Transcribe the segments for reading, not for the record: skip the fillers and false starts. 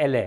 LA,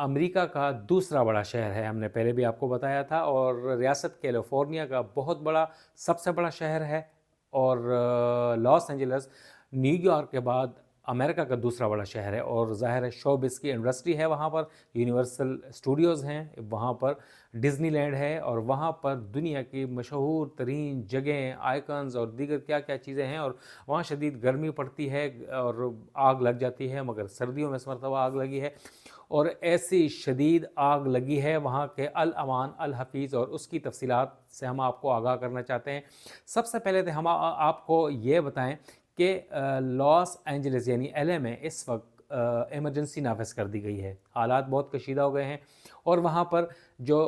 امریکہ کا دوسرا بڑا شہر ہے، ہم نے پہلے بھی آپ کو بتایا تھا، اور ریاست کیلیفورنیا کا بہت بڑا، سب سے بڑا شہر ہے، اور لاس اینجلس نیو یارک کے بعد امریکہ کا دوسرا بڑا شہر ہے، اور ظاہر ہے شوبز کی انڈسٹری ہے وہاں پر، یونیورسل اسٹوڈیوز ہیں وہاں پر، ڈزنی لینڈ ہے، اور وہاں پر دنیا کی مشہور ترین جگہیں، آئیکنز اور دیگر کیا کیا چیزیں ہیں، اور وہاں شدید گرمی پڑتی ہے اور آگ لگ جاتی ہے، مگر سردیوں میں اس مرتبہ آگ لگی ہے، اور ایسی شدید آگ لگی ہے وہاں کے الامان الحفیظ، اور اس کی تفصیلات سے ہم آپ کو آگاہ کرنا چاہتے ہیں۔ سب سے پہلے تو ہم آپ کو یہ بتائیں کہ لاس اینجلس یعنی ایل اے میں اس وقت ایمرجنسی نافذ کر دی گئی ہے، حالات بہت کشیدہ ہو گئے ہیں، اور وہاں پر جو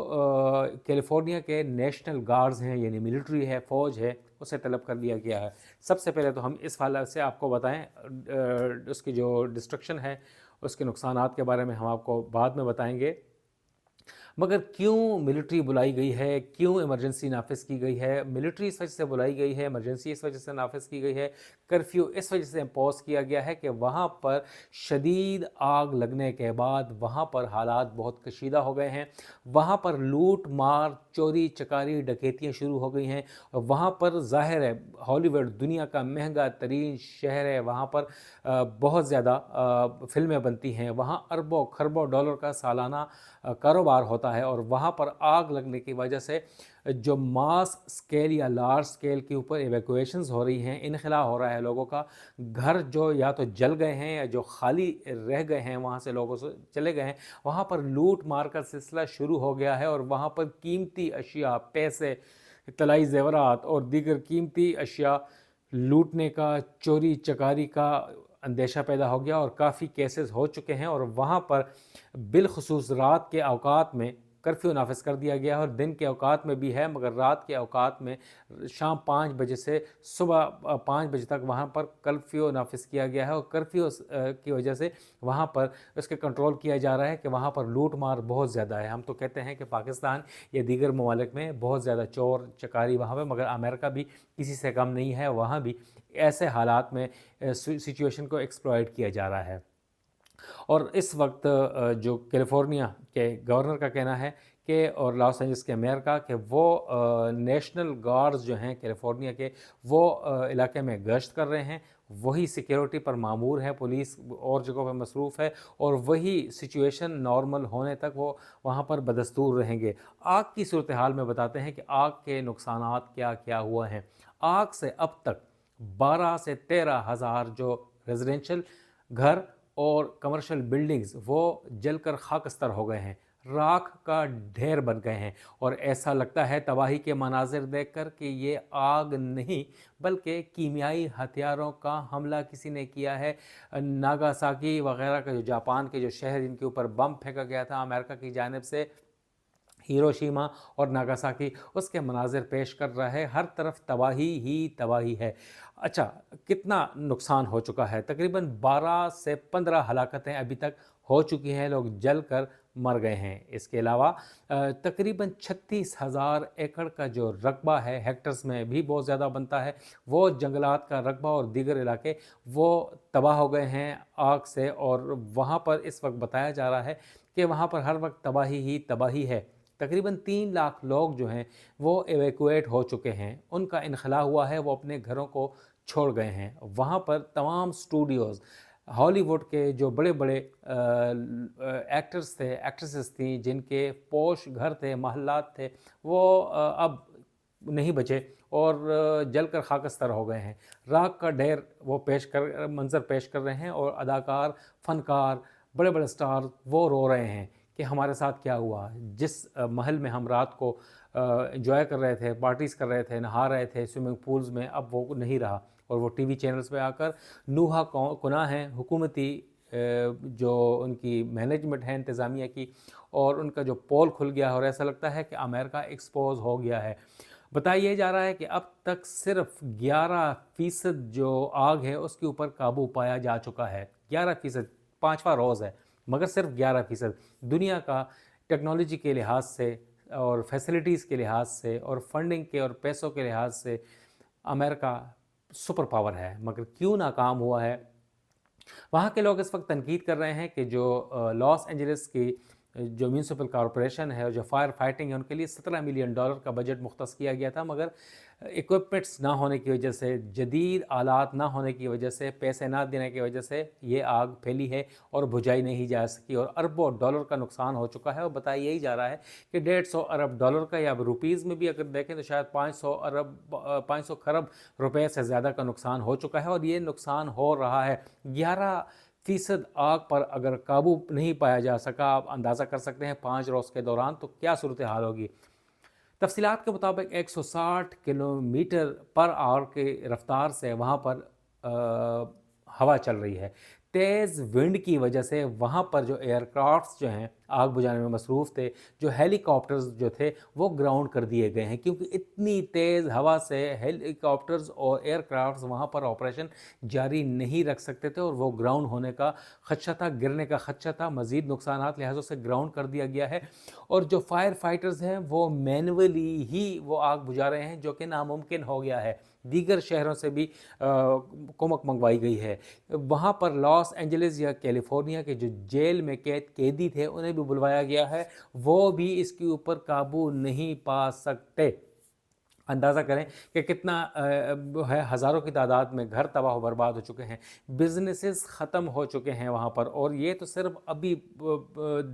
کیلیفورنیا کے نیشنل گارڈز ہیں یعنی ملٹری ہے، فوج ہے، اسے طلب کر لیا گیا ہے۔ سب سے پہلے تو ہم اس حالت سے آپ کو بتائیں، اس کی جو ڈسٹرکشن ہے، اس کے نقصانات کے بارے میں ہم آپ کو بعد میں بتائیں گے، مگر کیوں ملٹری بلائی گئی ہے، کیوں ایمرجنسی نافذ کی گئی ہے؟ ملٹری اس وجہ سے بلائی گئی ہے، ایمرجنسی اس وجہ سے نافذ کی گئی ہے، کرفیو اس وجہ سے امپوز کیا گیا ہے کہ وہاں پر شدید آگ لگنے کے بعد وہاں پر حالات بہت کشیدہ ہو گئے ہیں، وہاں پر لوٹ مار، چوری چکاری، ڈکیتیاں شروع ہو گئی ہیں، وہاں پر ظاہر ہے ہالی ووڈ دنیا کا مہنگا ترین شہر ہے، وہاں پر بہت زیادہ فلمیں بنتی ہیں، وہاں اربوں خربوں ڈالر کا سالانہ کاروبار ہوتا ہے، اور وہاں پر آگ لگنے کی وجہ سے جو ماس سکیل یا لارج سکیل کے اوپر ایویکویشنز ہو رہی ہیں، انخلا ہو رہا ہے، لوگوں کا گھر جو یا تو جل گئے ہیں یا جو خالی رہ گئے ہیں، وہاں سے لوگوں سے چلے گئے ہیں، وہاں پر لوٹ مار کا سلسلہ شروع ہو گیا ہے، اور وہاں پر قیمتی اشیاء، پیسے، طلائی زیورات اور دیگر قیمتی اشیاء لوٹنے کا، چوری چکاری کا اندیشہ پیدا ہو گیا، اور کافی کیسز ہو چکے ہیں، اور وہاں پر بالخصوص رات کے اوقات میں کرفیو نافذ کر دیا گیا ہے، اور دن کے اوقات میں بھی ہے، مگر رات کے اوقات میں شام 5 بجے سے صبح 5 بجے تک وہاں پر کرفیو نافذ کیا گیا ہے، اور کرفیو کی وجہ سے وہاں پر اس کے کنٹرول کیا جا رہا ہے کہ وہاں پر لوٹ مار بہت زیادہ ہے۔ ہم تو کہتے ہیں کہ پاکستان یا دیگر ممالک میں بہت زیادہ چور چکاری وہاں پہ، مگر امریکہ بھی کسی سے کم نہیں ہے، وہاں بھی ایسے حالات میں سچویشن کو ایکسپلائٹ کیا جا رہا ہے۔ اور اس وقت جو کیلیفورنیا کے گورنر کا کہنا ہے کہ، اور لاس اینجلس کے میئر کا، کہ وہ نیشنل گارڈز جو ہیں کیلیفورنیا کے، وہ علاقے میں گشت کر رہے ہیں، وہی سیکیورٹی پر مامور ہے، پولیس اور جگہوں پہ مصروف ہے، اور وہی سچویشن نارمل ہونے تک وہ وہاں پر بدستور رہیں گے۔ آگ کی صورتحال میں بتاتے ہیں کہ آگ کے نقصانات کیا کیا ہوا ہیں۔ آگ سے اب تک 12 سے 13 ہزار جو ریزیڈینشل گھر اور کمرشل بلڈنگز وہ جل کر خاکستر ہو گئے ہیں، راکھ کا ڈھیر بن گئے ہیں، اور ایسا لگتا ہے تباہی کے مناظر دیکھ کر کہ یہ آگ نہیں بلکہ کیمیائی ہتھیاروں کا حملہ کسی نے کیا ہے۔ ناگاساکی وغیرہ کا جو جاپان کے جو شہر جن کے اوپر بم پھینکا گیا تھا امریکہ کی جانب سے، ہیروشیما اور ناگاساکی، اس کے مناظر پیش کر رہا ہے، ہر طرف تباہی ہی تباہی ہے۔ اچھا، کتنا نقصان ہو چکا ہے؟ تقریباً 12 سے 15 ہلاکتیں ابھی تک ہو چکی ہیں، لوگ جل کر مر گئے ہیں۔ اس کے علاوہ تقریباً 36,000 ایکڑ کا جو رقبہ ہے، ہیکٹرز میں بھی بہت زیادہ بنتا ہے، وہ جنگلات کا رقبہ اور دیگر علاقے وہ تباہ ہو گئے ہیں آگ سے، اور وہاں پر اس وقت بتایا جا رہا ہے کہ وہاں پر ہر وقت تباہی ہی تباہی ہے۔ تقریباً 3 لاکھ لوگ جو ہیں وہ ایویکویٹ ہو چکے ہیں، ان کا انخلا ہوا ہے، وہ اپنے گھروں کو چھوڑ گئے ہیں۔ وہاں پر تمام سٹوڈیوز، ہالی ووڈ کے جو بڑے بڑے ایکٹرز تھے، ایکٹریسز تھیں، جن کے پوش گھر تھے، محلات تھے، وہ اب نہیں بچے اور جل کر خاکستر ہو گئے ہیں۔ راکھ کا ڈھیر وہ منظر پیش کر رہے ہیں، اور اداکار، فنکار، بڑے بڑے سٹار وہ رو رہے ہیں کہ ہمارے ساتھ کیا ہوا۔ جس محل میں ہم رات کو انجوائے کر رہے تھے، پارٹیز کر رہے تھے، نہا رہے تھے سوئمنگ پولز میں، اب وہ نہیں رہا، اور وہ ٹی وی چینلز پہ آ کر نوحہ کنا ہیں حکومتی جو ان کی مینجمنٹ ہے انتظامیہ کی، اور ان کا جو پول کھل گیا ہے، اور ایسا لگتا ہے کہ امریکہ ایکسپوز ہو گیا ہے۔ بتایا جا رہا ہے کہ اب تک صرف 11% جو آگ ہے اس کے اوپر قابو پایا جا چکا ہے۔ 11%، 5واں روز ہے، مگر صرف 11%۔ دنیا کا ٹیکنالوجی کے لحاظ سے اور فیسلٹیز کے لحاظ سے اور فنڈنگ کے اور پیسوں کے لحاظ سے امریکہ سپر پاور ہے، مگر کیوں ناکام ہوا ہے؟ وہاں کے لوگ اس وقت تنقید کر رہے ہیں کہ جو لاس اینجلس کی جو میونسپل کارپوریشن ہے اور جو فائر فائٹنگ ہے ان کے لیے $17 ملین کا بجٹ مختص کیا گیا تھا، مگر ایکوپمنٹس نہ ہونے کی وجہ سے، جدید آلات نہ ہونے کی وجہ سے، پیسے نہ دینے کی وجہ سے یہ آگ پھیلی ہے اور بجھائی نہیں جا سکی اور اربوں ڈالر کا نقصان ہو چکا ہے۔ اور بتایا یہی جا رہا ہے کہ $150 ارب کا، یا روپیز میں بھی اگر دیکھیں تو شاید 500 کھرب روپے سے زیادہ کا نقصان ہو چکا ہے، اور یہ نقصان ہو رہا ہے 11% آگ پر اگر قابو نہیں پایا جا سکا۔ آپ اندازہ کر سکتے ہیں 5 روز کے دوران تو کیا صورتحال ہوگی۔ تفصیلات کے مطابق 160 کلومیٹر پر آور کی رفتار سے وہاں پر ہوا چل رہی ہے۔ تیز ونڈ کی وجہ سے وہاں پر جو ایئر کرافٹس جو ہیں آگ بجھانے میں مصروف تھے، جو ہیلی کاپٹرز جو تھے وہ گراؤنڈ کر دیے گئے ہیں، کیونکہ اتنی تیز ہوا سے ہیلی کاپٹرز اور ایئر کرافٹس وہاں پر آپریشن جاری نہیں رکھ سکتے تھے، اور وہ گراؤنڈ ہونے کا خدشہ تھا، گرنے کا خدشہ تھا، مزید نقصانات، لہذا سے گراؤنڈ کر دیا گیا ہے۔ اور جو فائر فائٹرز ہیں وہ مینولی ہی وہ آگ بجھا رہے ہیں، جو کہ ناممکن ہو گیا ہے۔ دیگر شہروں سے بھی کمک منگوائی گئی ہے۔ وہاں پر لاس اینجلس یا کیلیفورنیا کے جو جیل میں قیدی تھے انہیں بھی بلوایا گیا ہے، وہ بھی اس کے اوپر قابو نہیں پا سکتے۔ اندازہ کریں کہ کتنا ہے، ہزاروں کی تعداد میں گھر تباہ و برباد ہو چکے ہیں، بزنسز ختم ہو چکے ہیں وہاں پر، اور یہ تو صرف ابھی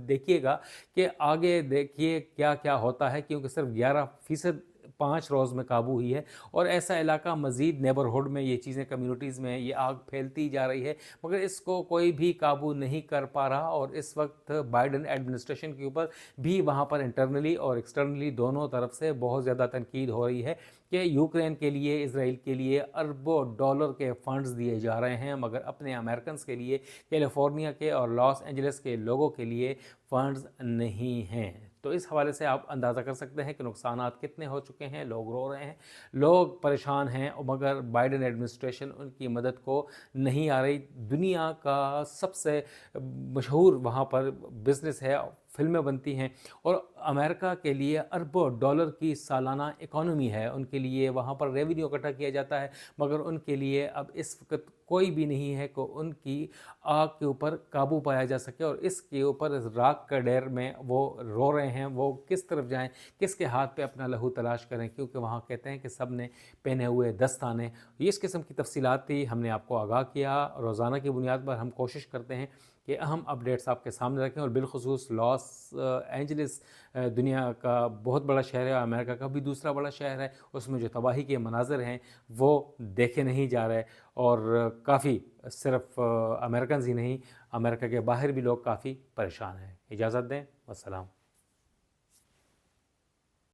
دیکھیے گا کہ آگے دیکھیے کیا کیا ہوتا ہے، کیونکہ صرف 11% 5 روز میں قابو ہوئی ہے، اور ایسا علاقہ مزید نیبرہڈ میں یہ چیزیں کمیونٹیز میں یہ آگ پھیلتی جا رہی ہے، مگر اس کو کوئی بھی قابو نہیں کر پا رہا۔ اور اس وقت بائیڈن ایڈمنسٹریشن کے اوپر بھی وہاں پر انٹرنلی اور ایکسٹرنلی دونوں طرف سے بہت زیادہ تنقید ہو رہی ہے کہ یوکرین کے لیے، اسرائیل کے لیے اربوں ڈالر کے فنڈز دیے جا رہے ہیں، مگر اپنے امریکنز کے لیے، کیلیفورنیا کے اور لاس اینجلس کے لوگوں کے لیے فنڈز نہیں ہیں۔ تو اس حوالے سے آپ اندازہ کر سکتے ہیں کہ نقصانات کتنے ہو چکے ہیں، لوگ رو رہے ہیں، لوگ پریشان ہیں، مگر بائیڈن ایڈمنسٹریشن ان کی مدد کو نہیں آ رہی۔ دنیا کا سب سے مشہور وہاں پر بزنس ہے، فلمیں بنتی ہیں، اور امریکہ کے لیے اربوں ڈالر کی سالانہ اکانومی ہے، ان کے لیے وہاں پر ریونیو اکٹھا کیا جاتا ہے، مگر ان کے لیے اب اس وقت کوئی بھی نہیں ہے کہ ان کی آگ کے اوپر قابو پایا جا سکے، اور اس کے اوپر راکھ کا ڈھیر میں وہ رو رہے ہیں۔ وہ کس طرف جائیں، کس کے ہاتھ پہ اپنا لہو تلاش کریں، کیونکہ وہاں کہتے ہیں کہ سب نے پہنے ہوئے دستانے۔ یہ اس قسم کی تفصیلات تھی، ہم نے آپ کو آگاہ کیا۔ روزانہ کی بنیاد پر ہم کوشش کرتے ہیں کہ اہم اپڈیٹس آپ کے سامنے رکھیں، اور بالخصوص لاس اینجلس دنیا کا بہت بڑا شہر ہے، امریکہ کا بھی دوسرا بڑا شہر ہے، اس میں جو تباہی کے مناظر ہیں وہ دیکھے نہیں جا رہے، اور کافی صرف امریکنز ہی نہیں، امریکہ کے باہر بھی لوگ کافی پریشان ہیں۔ اجازت دیں، والسلام۔